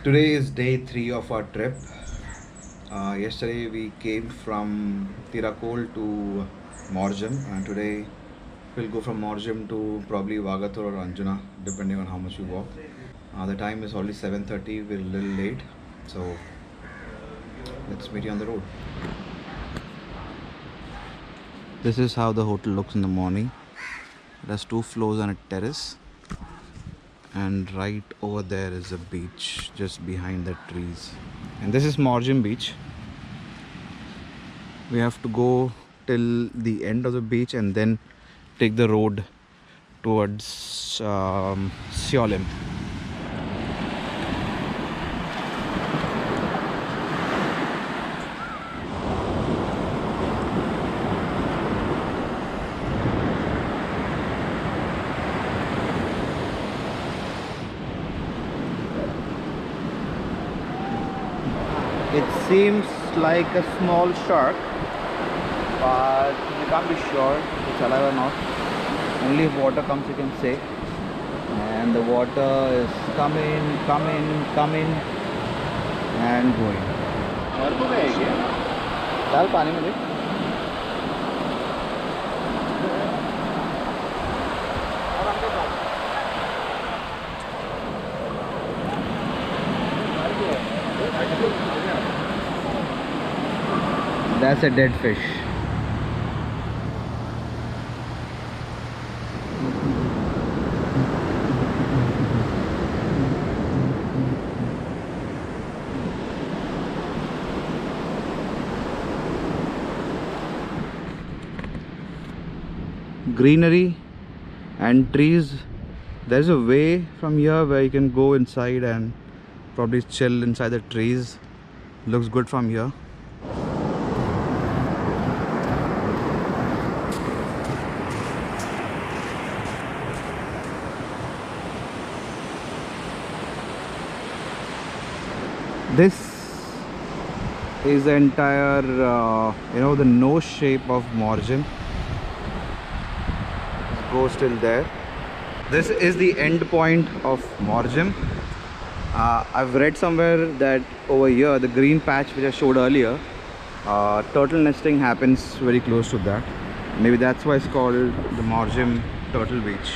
Today is day 3 of our trip. Yesterday we came from Tirakol to Morjim, and today we'll go from Morjim to probably Vagator or Anjuna, depending on how much we walk. The time is already 7:30. We're a little late, so let's meet you on the road. This is how the hotel looks in the morning. It has 2 floors and a terrace, and right over there is a beach just behind the trees. And this is Morjim beach. We have to go till the end of the beach and then take the road towards Siolim. It seems like a small shark, but you can't be sure if it's alive or not. Only if water comes you can say. And the water is coming and going. डाल पानी में देख. That's a dead fish. Greenery and trees. There's a way from here where you can go inside and probably chill inside the trees. Looks good from here. This is the entire the nose shape of Morjim. Goes till there. This is the end point of Morjim. I've read somewhere that over here, the green patch which I showed earlier, turtle nesting happens very close to that. Maybe that's why it's called the Morjim Turtle Beach.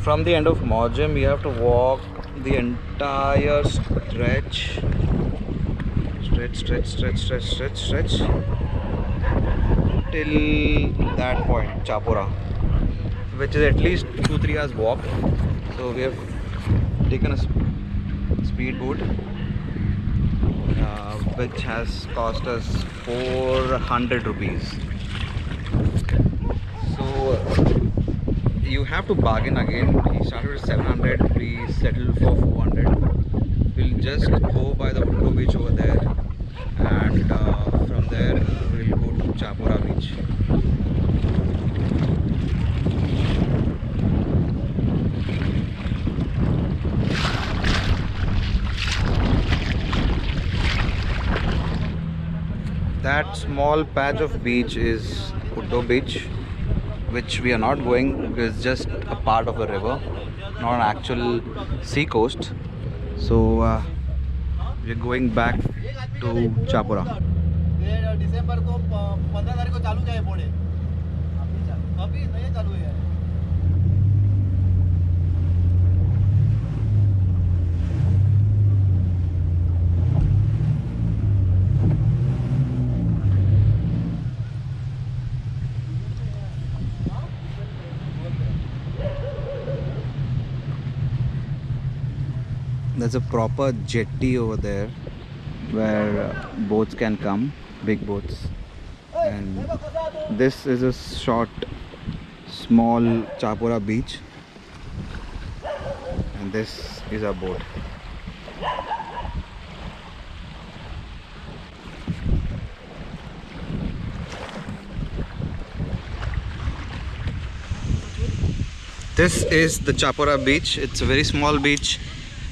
From the end of Morjim, we have to walk the entire stretch till that point, Chapora, which is at least 2-3 hours walk. So we have taken a speedboat, which has cost us 400 rupees. So you have to bargain again. He started with 700, we settled for 400. We'll just go by the window beach over there, and from there we'll go to Chapora beach. That small patch of beach is Uddo beach, which we are not going because it's just a part of a river, not an actual sea coast. So we're going back to Chapora. There's a proper jetty over there where boats can come, big boats. And this is a short, small Chapora beach, and this is our boat. This is the Chapora beach. It's a very small beach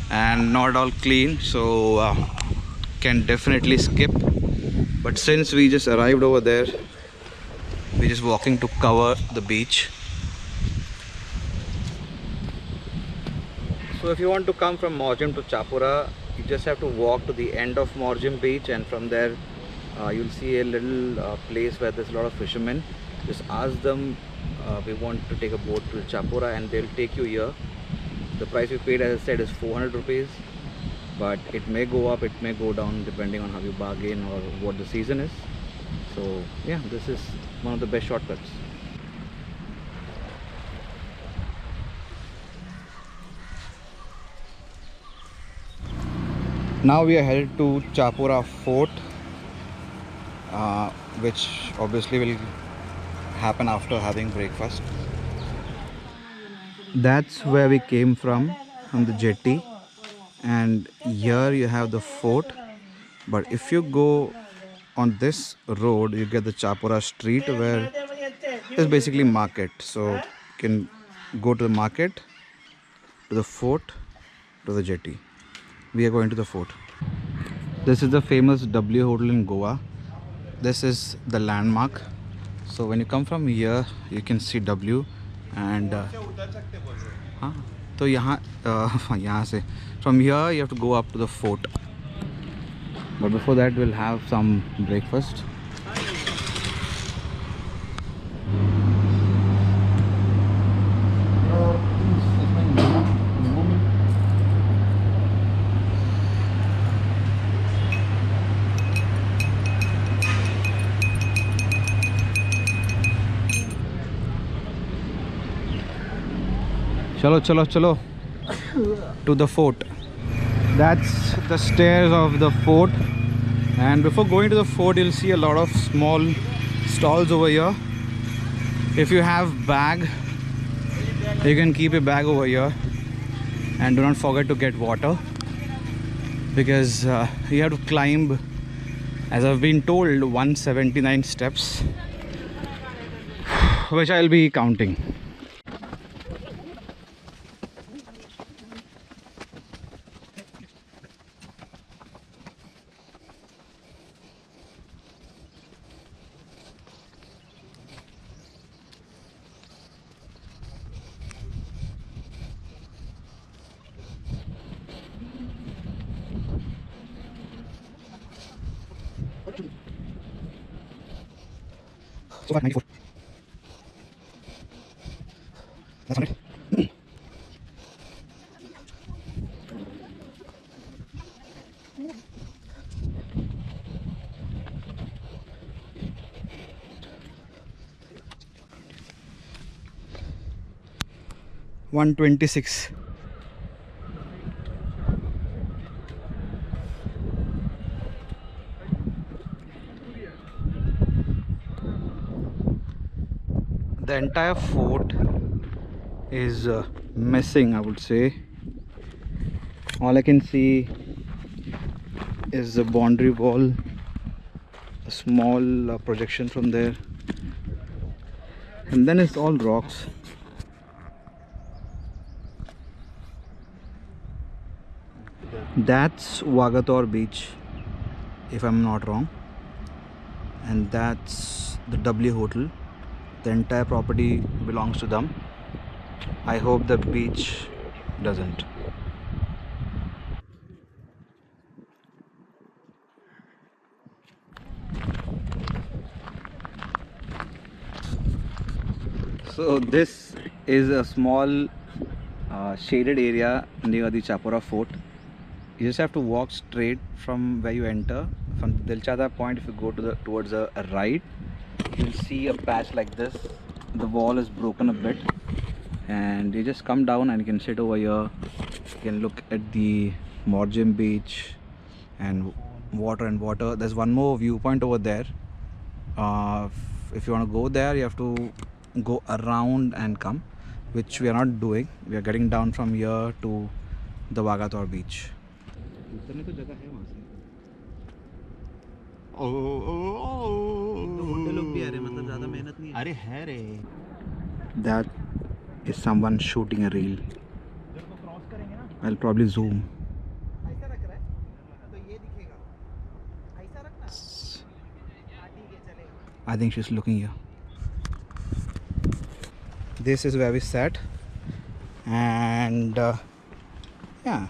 and not all clean, so can definitely skip. But since we just arrived over there, we're just walking to cover the beach. So if you want to come from Morjim to Chapora, you just have to walk to the end of Morjim beach, and from there you'll see a little place where there's a lot of fishermen. Just ask them we want to take a boat to Chapora, and they'll take you here. The price we paid, as I said, is 400 rupees, but it may go up, it may go down depending on how you bargain or what the season is. So yeah, this is one of the best shortcuts. Now we are headed to Chapora Fort, which obviously will happen after having breakfast. That's where we came from the jetty, and here you have the fort. But if you go on this road, you get the Chapora street, where it's basically market. So you can go to the market, to the fort, to the jetty. We are going to the fort. This is the famous W hotel in Goa. This is the landmark. So when you come from here, you can see W, and तो यहाँ से from here you have to go up to the fort. But before that, we'll have some breakfast. Chalo, chalo, chalo to the fort. That's the stairs of the fort, and before going to the fort, you'll see a lot of small stalls over here. If you have bag, you can keep a bag over here, and do not forget to get water, because you have to climb, as I've been told, 179 steps, which I'll be counting. So far 94. That's 100. 126. The entire fort is missing, I would say. All I can see is the boundary wall, a small projection from there, and then it's all rocks. That's Vagator beach, if I'm not wrong, and that's the W hotel. The entire property belongs to them. I hope the beach doesn't. So this is a small shaded area near the Chapora fort. You just have to walk straight from where you enter. From Dilchada point, if you go to towards the right, you'll see a patch like this. The wall is broken a bit, and you just come down and you can sit over here. You can look at the Morjim beach and water. There's one more viewpoint over there, If you want to go there, you have to go around and come, which we are not doing. We are getting down from here to the Vagator beach. That is someone shooting a reel. I'll probably zoom. I think she's looking here. This is where we sat, and yeah,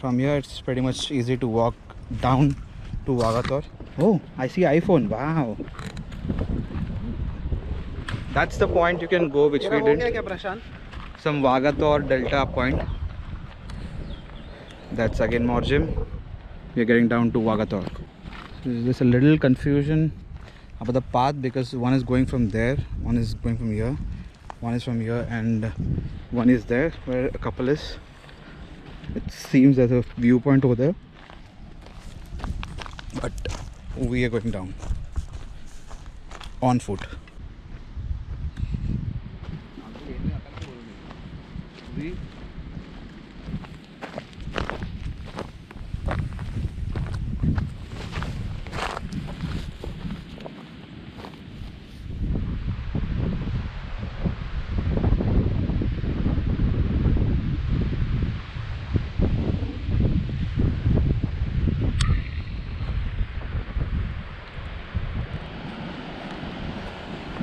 from here it's pretty much easy to walk down to Vagator. Oh, I see iPhone. Wow. That's the point you can go, which we did. Some Vagator Delta point. That's again Morjim. We're getting down to Vagator. There's a little confusion about the path because one is going from there, one is going from here, one is from here, and one is there where a couple is. It seems there's a viewpoint over there, but we are going down on foot.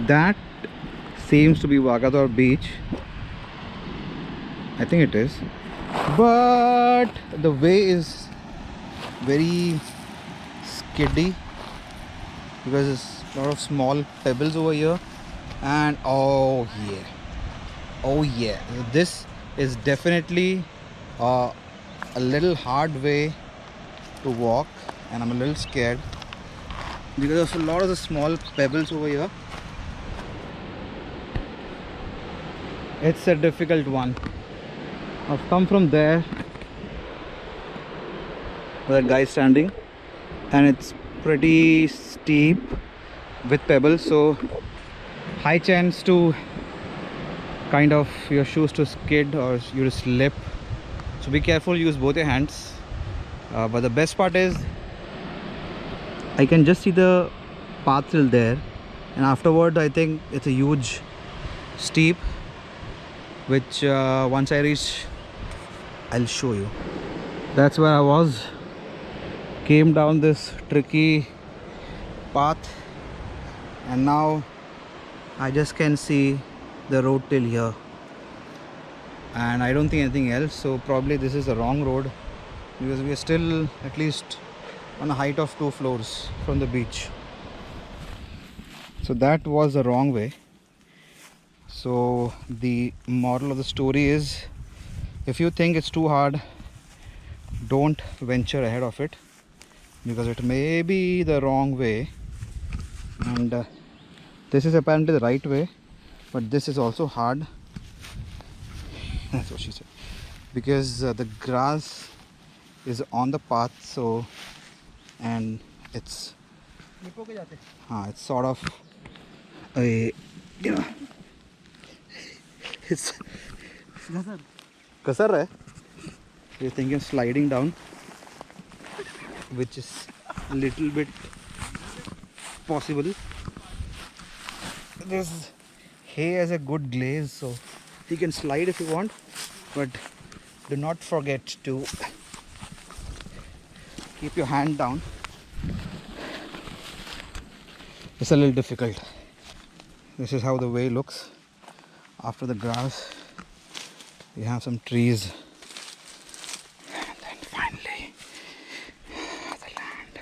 That seems to be Vagator beach. I think it is, but the way is very skiddy because there's a lot of small pebbles over here. And oh yeah, this is definitely a little hard way to walk, and I'm a little scared because there's a lot of the small pebbles over here. It's a difficult one. I've come from there where that guy standing, and it's pretty steep with pebbles, so high chance to kind of your shoes to skid or you to slip. So be careful, use both your hands. But the best part is I can just see the path till there, and afterward I think it's a huge steep, which once I reach I'll show you. That's where I was. Came down this tricky path, and now I just can see the road till here, and I don't think anything else. So probably this is the wrong road because we are still at least on a height of 2 floors from the beach. So that was the wrong way. So the moral of the story is, if you think it's too hard, don't venture ahead of it because it may be the wrong way. And this is apparently the right way, but this is also hard. That's what she said, because the grass is on the path, so, and it's sort of a, you know, it's kasar hai. You're thinking of sliding down, which is a little bit possible. This hay has a good glaze, so you can slide if you want, but do not forget to keep your hand down. It's a little difficult. This is how the way looks. After the grass, we have some trees, and then finally the land.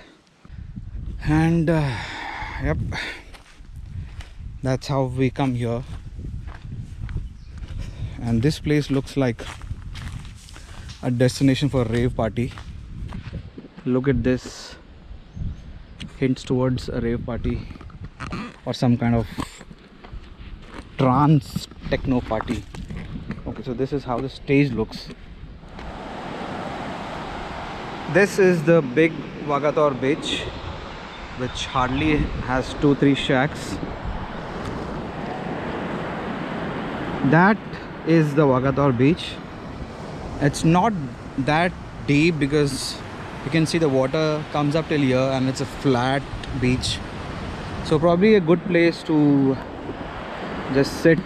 And yep, that's how we come here. And this place looks like a destination for a rave party. Look at this, hints towards a rave party or some kind of trance techno party. Okay, so this is how the stage looks. This is the big Vagator beach, which hardly has 2-3 shacks. That is the Vagator beach. It's not that deep because you can see the water comes up till here and it's a flat beach. So probably a good place to just sit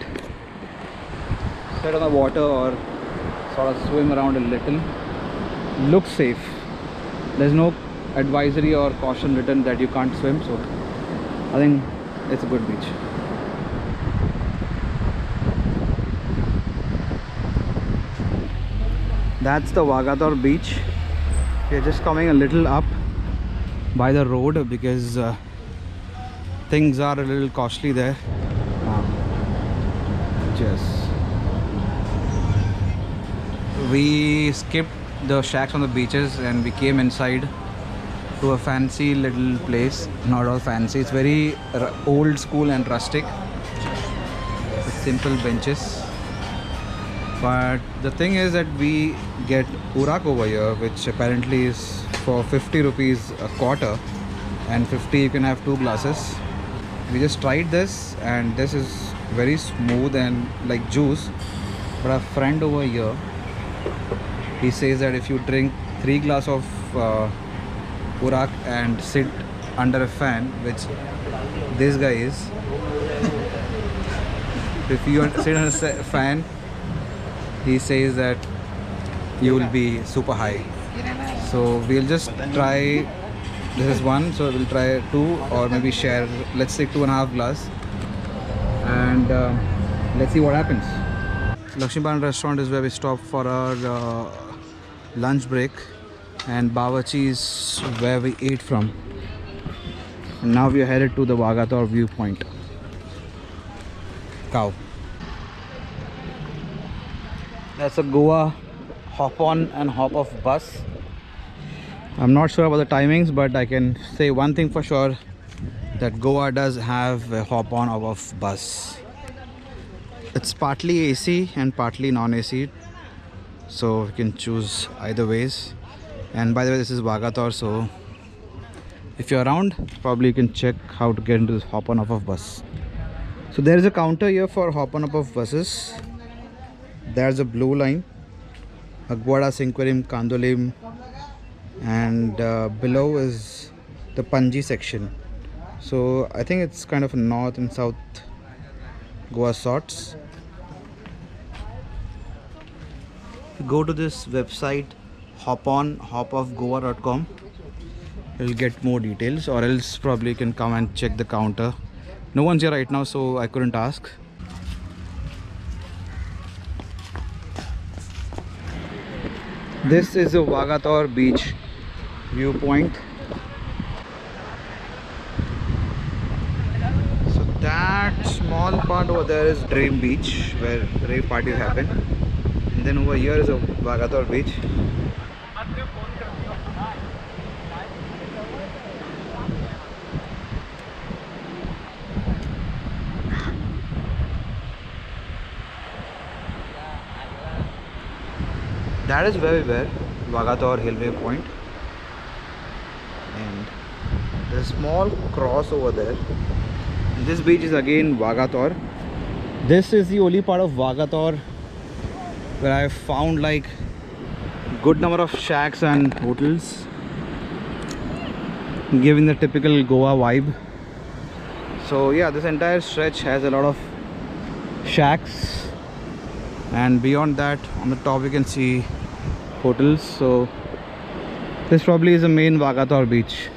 on the water or sort of swim around a little. Looks safe. There's no advisory or caution written that you can't swim, so I think it's a good beach. That's the Vagator beach. We're just coming a little up by the road because things are a little costly there. Yes. We skipped the shacks on the beaches and we came inside to a fancy little place. Not all fancy, it's very old school and rustic with simple benches. But the thing is that we get urak over here, which apparently is for 50 rupees a quarter, and 50 you can have 2 glasses. We just tried this and this is very smooth and like juice. But our friend over here, he says that if you drink 3 glasses of urak and sit under a fan, which this guy is, if you sit on a fan, he says that you will be super high. So we'll just try. This is one, so we'll try 2 or maybe share, let's say 2.5 glass, and let's see what happens. Lakshmipan restaurant is where we stopped for our lunch break, and Bawachi is where we ate from. And now we are headed to the Vagator viewpoint. Cow. That's a Goa hop on and hop off bus. I'm not sure about the timings, but I can say one thing for sure, that Goa does have a hop on hop off bus. It's partly AC and partly non-AC, so you can choose either ways. And by the way, this is Vagator, so if you're around, probably you can check how to get into this hop on hop off bus. So there is a counter here for hop on hop off buses. There's a blue line, Agwada, Sinquerim, Kandolim, and below is the Panji section. So I think it's kind of north and south Goa sorts. If you go to this website hopoffgoa.com, you'll get more details, or else probably you can come and check the counter. No one's here right now, so I couldn't ask. This is a Vagator beach viewpoint. So that small part over there is Dream Beach, where rave parties happen. And then over here is a Vagator beach. That is where we were, Vagator Hillway Point. And there's a small cross over there. And this beach is again Vagator. This is the only part of Vagator where I found like good number of shacks and hotels, giving the typical Goa vibe. So yeah, this entire stretch has a lot of shacks, and beyond that on the top you can see hotels. So this probably is the main Vagator beach.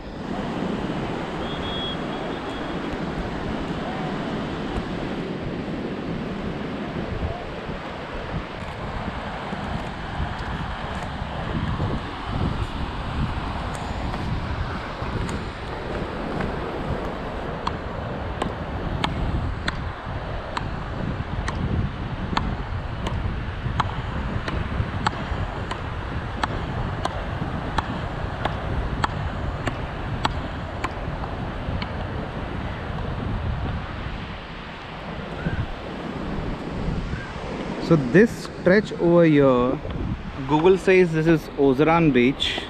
So this stretch over here, Google says this is Ozaran Beach.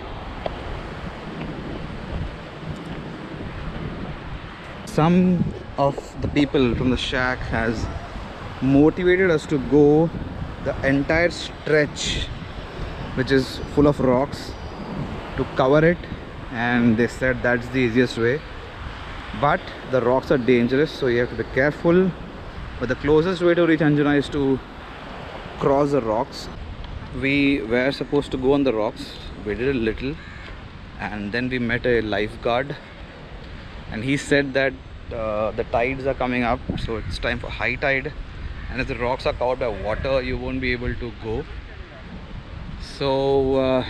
some of the people from the shack has motivated us to go the entire stretch, which is full of rocks, to cover it, and they said that's the easiest way, but the rocks are dangerous, so you have to be careful. But the closest way to reach Anjuna is to cross the rocks. We were supposed to go on the rocks, we did a little, and then we met a lifeguard, and he said that the tides are coming up, so it's time for high tide, and if the rocks are covered by water, you won't be able to go. So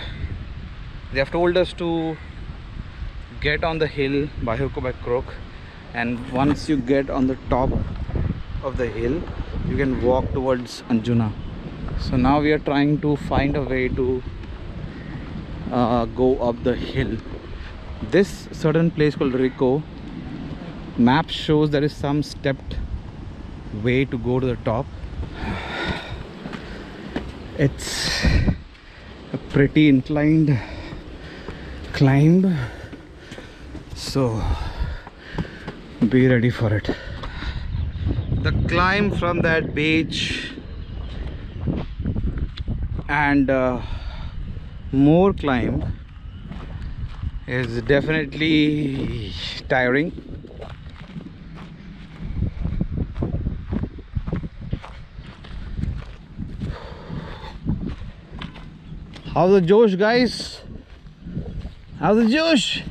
they have told us to get on the hill by hook or by crook, and once you get on the top of the hill, you can walk towards Anjuna. So now we are trying to find a way to go up the hill. This certain place called Rico, map shows there is some stepped way to go to the top. It's a pretty inclined climb, so be ready for it. The climb from that beach and more climb is definitely tiring. How's the Josh, guys? How's the Josh?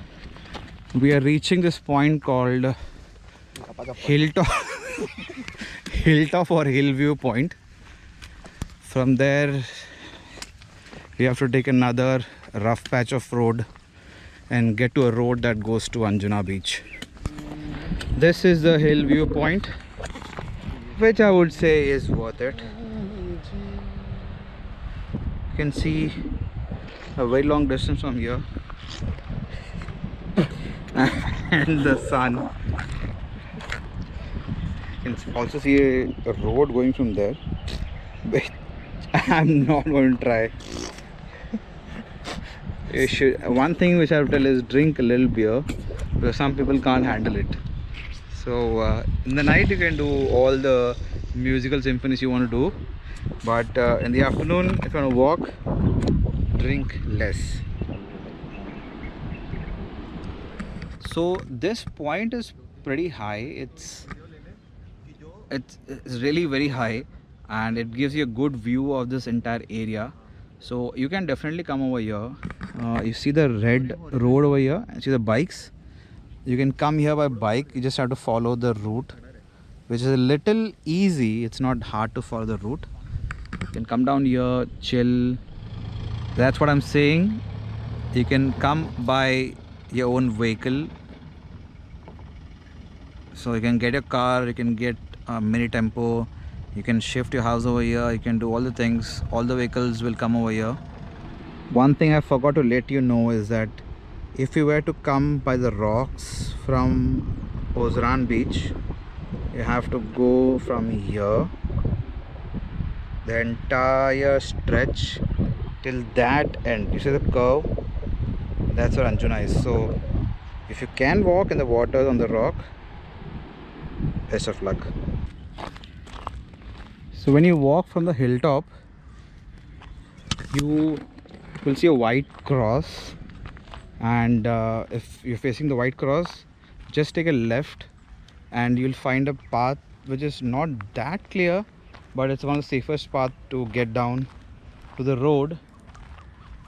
We are reaching this point called Hilltop Hilltop or Hillview Point. From there we have to take another rough patch of road and get to a road that goes to Anjuna beach. This is the Hillview Point, which I would say is worth it. You can see a very long distance from here and the sun. You can also see a road going from there, but I'm not going to try. You should, one thing which I have to tell is drink a little beer, because some people can't handle it. So in the night you can do all the musical symphonies you want to do, but in the afternoon if you want to walk, drink less. So this point is pretty high. It's really very high, and it gives you a good view of this entire area. So you can definitely come over here. You see the red road over here, and see the bikes. You can come here by bike. You just have to follow the route, which is a little easy. It's not hard to follow the route. You can come down here, chill. That's what I'm saying. You can come by your own vehicle. So you can get your car, you can get a mini tempo, you can shift your house over here, you can do all the things. All the vehicles will come over here. One thing I forgot to let you know is that if you were to come by the rocks from Ozran beach, you have to go from here the entire stretch till that end. You see the curve? That's where Anjuna is. So if you can walk in the water on the rock, best of luck. So when you walk from the hilltop, you will see a white cross, and if you're facing the white cross, just take a left and you'll find a path which is not that clear, but it's one of the safest path to get down to the road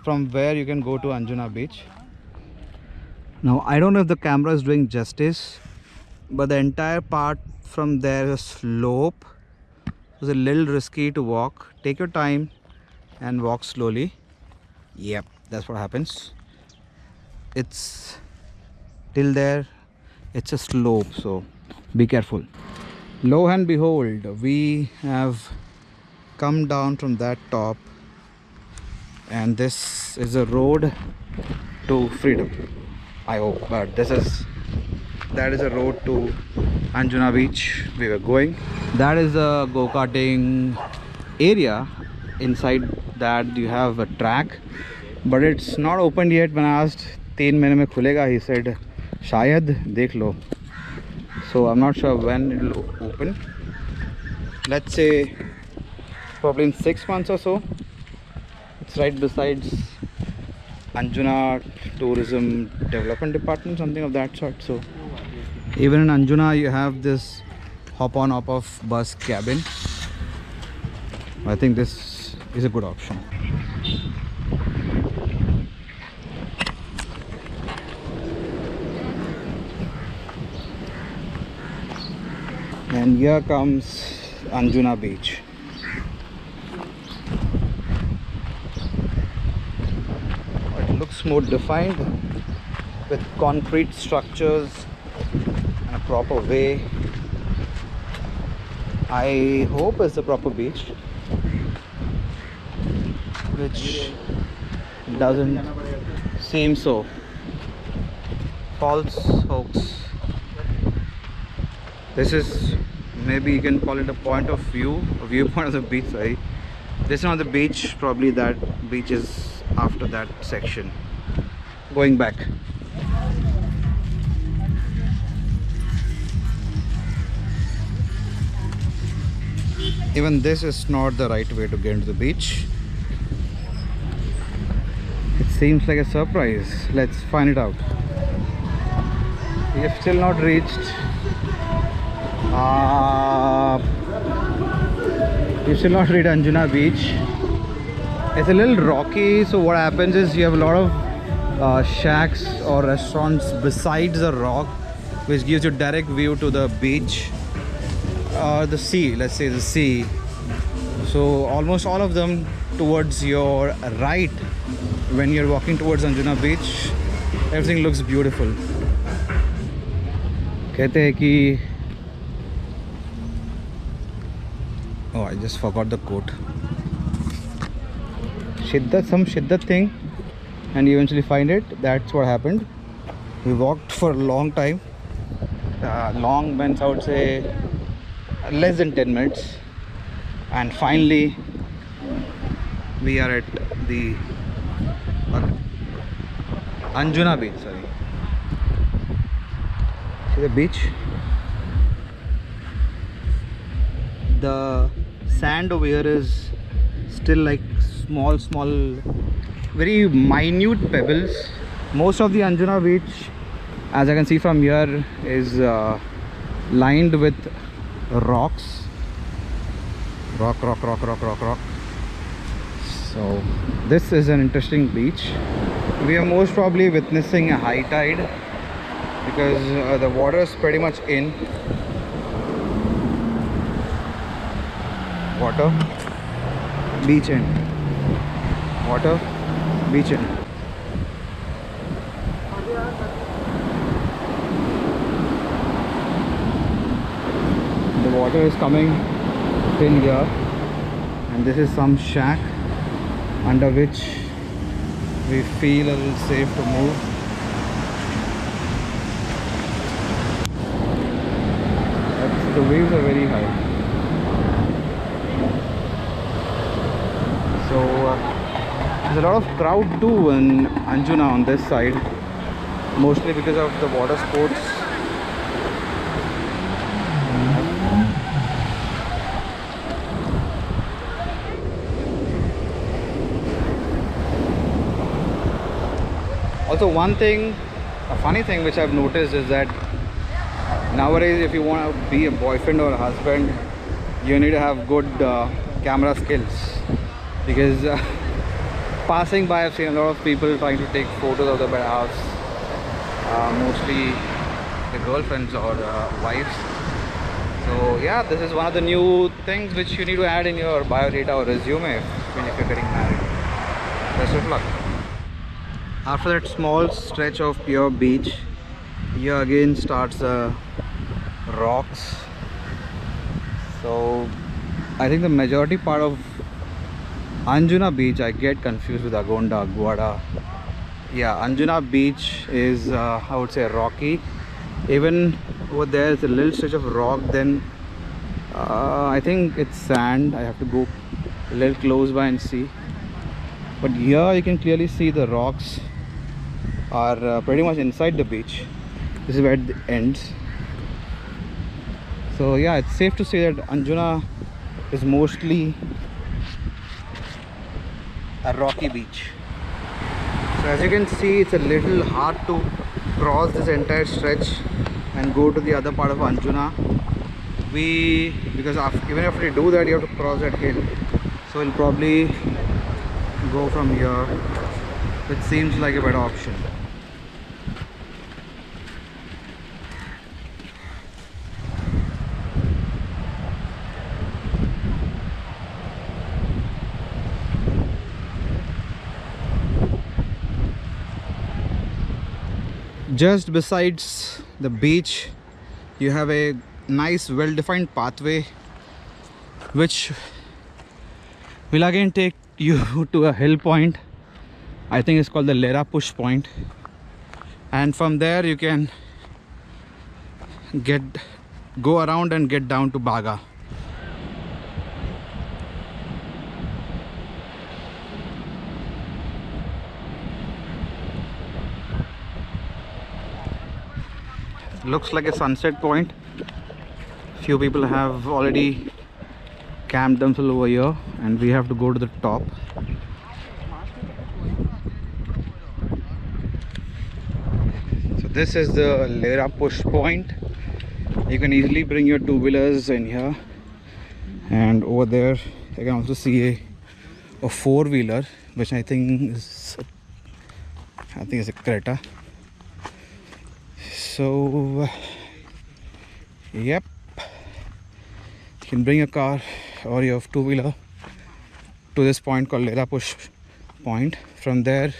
from where you can go to Anjuna beach. Now I don't know if the camera is doing justice, but the entire part from there is a slope. It's a little risky to walk. Take your time and walk slowly. Yep, that's what happens. It's till there, it's a slope, so be careful. Lo and behold, we have come down from that top, and this is a road to freedom, I hope. But that is a road to Anjuna beach we were going. That is a go-karting area. Inside that you have a track, but it's not opened yet. When I asked 3 महीने में खुलेगा, he said शायद देख लो. so I'm not sure when it will open. Let's say probably in 6 months or so. It's right besides Anjuna Tourism Development Department, something of that sort. So even in Anjuna you have this hop on hop off bus cabin. I think this is a good option. And here comes Anjuna beach. It looks more defined with concrete structures and a proper way. I hope it's a proper beach, which doesn't seem so. False hoax. This is, maybe you can call it a point of view, a viewpoint of the beach. Sorry, this is not the beach. Probably that beach is after that section. Going back. Even this is not the right way to get into the beach. It seems like a surprise. Let's find it out. We have still not reached. We still not reached Anjuna beach. It's a little rocky, so what happens is you have a lot of shacks or restaurants besides the rock, which gives you direct view to the beach. The sea, let's say the sea. So almost all of them towards your right. When you're walking towards Anjuna beach, everything looks beautiful. कहते हैं कि, oh, I just forgot the quote. Shiddat, some shiddat thing, and you eventually find it. That's what happened. We walked for a long time. Long means I would say less than 10 minutes, and finally we are at the Anjuna beach. Sorry, see the beach. The sand over here is still like small, very minute pebbles. Most of the Anjuna beach, as I can see from here, is lined with rocks. Rock. So this is an interesting beach. We are most probably witnessing a high tide because the water is pretty much in. Water, beach in. Water, beach in. The water is coming in here, and this is some shack under which we feel a little safe to move. The waves are very high. So there's a lot of crowd too in Anjuna on this side, mostly because of the water sports. Also, one thing, a funny thing which I've noticed is that nowadays if you want to be a boyfriend or a husband, you need to have good camera skills, because passing by I've seen a lot of people trying to take photos of the house, mostly the girlfriends or wives. So yeah, this is one of the new things which you need to add in your biodata or resume when if you're getting married. Best of luck. After that small stretch of pure beach, here again starts rocks. So I think the majority part of Anjuna beach, I get confused with Agonda, Aguada. Yeah, Anjuna beach is I would say rocky. Even over there is a little stretch of rock, then I think it's sand. I have to go a little close by and see. But here you can clearly see the rocks are pretty much inside the beach. This is where it ends. So yeah, it's safe to say that Anjuna is mostly a rocky beach. So as you can see, it's a little hard to cross this entire stretch and go to the other part of Anjuna. Because even if we do that, you have to cross that hill. So we'll probably go from here, which seems like a better option. Just besides the beach, you have a nice well-defined pathway which will again take you to a hill point. I think it's called the Lera Push point, and from there you can go around and get down to Baga. Looks like a sunset point. Few people have already camped themselves over here, and we have to go to the top. So this is the Lera Push point. You can easily bring your two-wheelers in here, and over there you can also see a four-wheeler, which I think is a Creta. So yep, you can bring your car or your two-wheeler to this point called Lera Push point. From there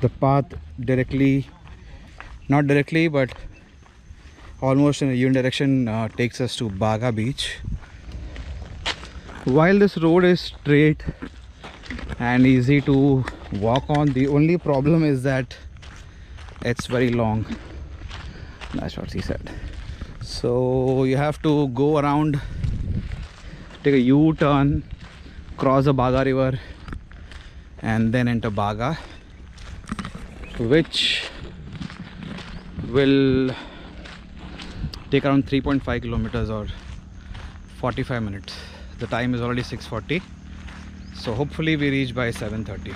the path not directly but almost in a unidirection takes us to Baga beach. While this road is straight and easy to walk on, the only problem is that it's very long. That's what he said. So you have to go around, take a U-turn, cross the Baga river, and then enter Baga, which will take around 3.5 kilometers or 45 minutes. The time is already 6:40, so hopefully we reach by 7:30.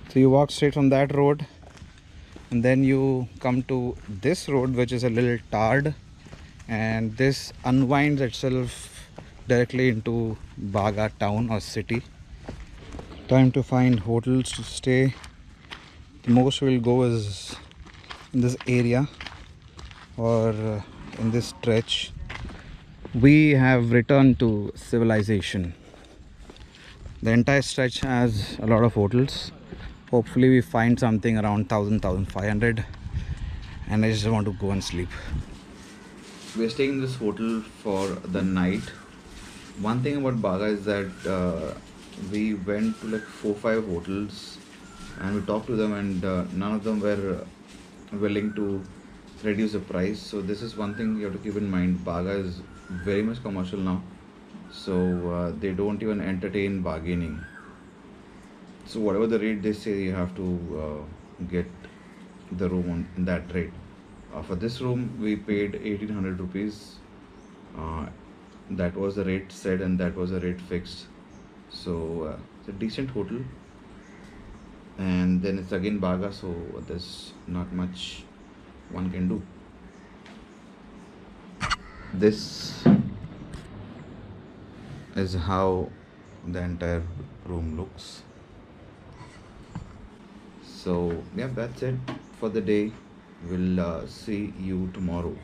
So you walk straight from that road, and then you come to this road, which is a little tarred, and this unwinds itself directly into Baga town or city. Time to find hotels to stay. The most we'll go is in this area or in this stretch. We have returned to civilization. The entire stretch has a lot of hotels. Hopefully we find something around 1,500, and I just want to go and sleep. We're staying in this hotel for the night. One thing about Baga is that we went to like 4-5 hotels and we talked to them, and none of them were willing to reduce the price. So this is one thing you have to keep in mind. Baga is very much commercial now, so they don't even entertain bargaining. So whatever the rate they say, you have to get the room on that rate. For this room we paid 1800 rupees. That was the rate said and that was the rate fixed. So it's a decent hotel, and then it's again Baga, so there's not much one can do. This is how the entire room looks. So yeah, that's it for the day. We'll see you tomorrow.